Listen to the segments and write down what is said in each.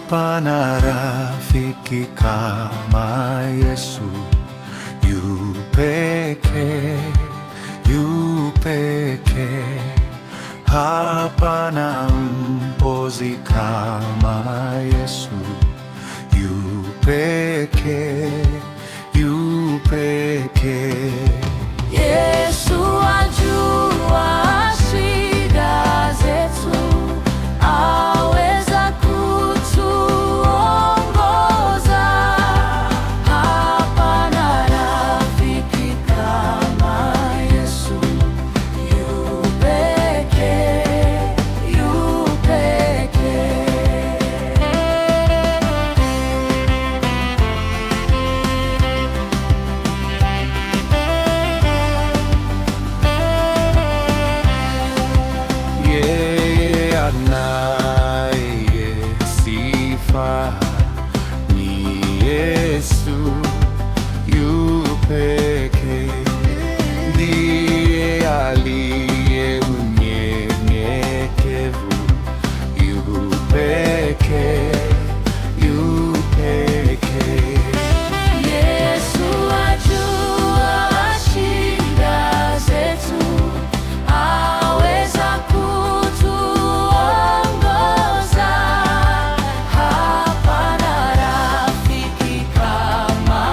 Hapana rafiki kama Yesu, yu pekee, yu pekee. Hapana mpozi kama Yesu, yu pekee, yu pekee. Yesu ajua shida zetu, aweza kutuongoza. Hapana rafiki kama Yesu, yu pekee, yu pekee. Yeye anaye sifa ni Yesu, yu pekee. Ndiye aliye mnyenyekevu, yu pekee, yu pekee. Yesu ajua shida zetu, aweza kutuongoza. Hapana rafiki kama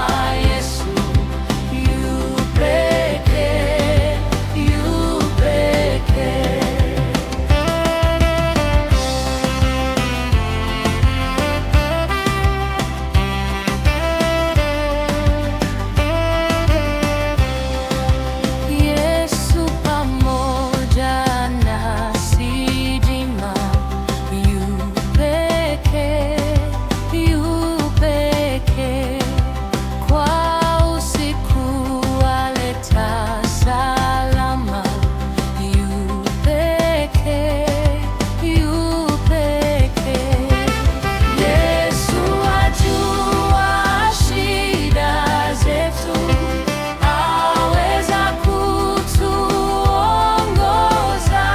Yesu, yu pekee, yu pekee. Yesu pamoja nasi daima, yu pekee, yu pekee. Kwa usiku aleta salama, yu pekee, yu pekee. Yesu ajua shida zetu, aweza kutuongoza.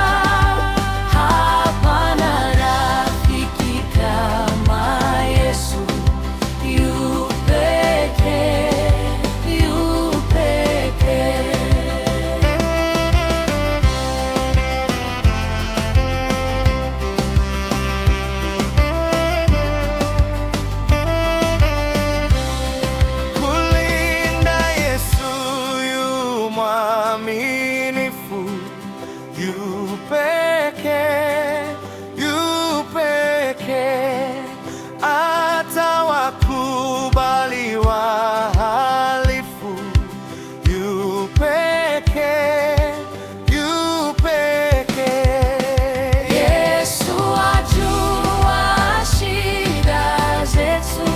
Hapana rafiki kama Yesu, yu pekee, yu pekee. Kulinda Yesu, yu mwaminifu, yu pekee, yu pekee. Atawakubali wahalifu, yu pekee, yu pekee. Yesu ajua shida zetu,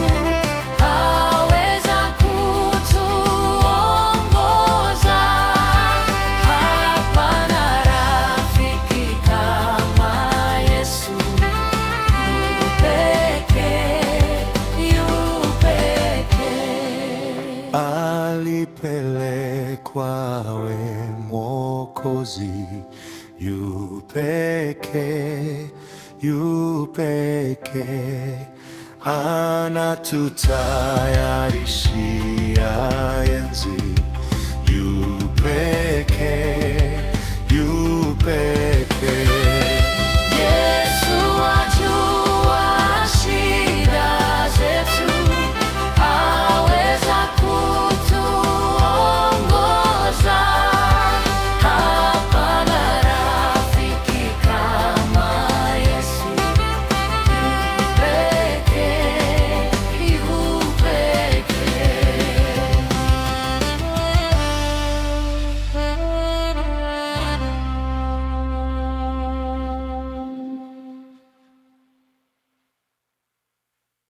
aweza kutuongoza. Hapana rafiki kama Yesu, yu pekee, yu pekee. Alipelekwa we Mwokozi, yu pekee, yu pekee. Anatutayarishia enzi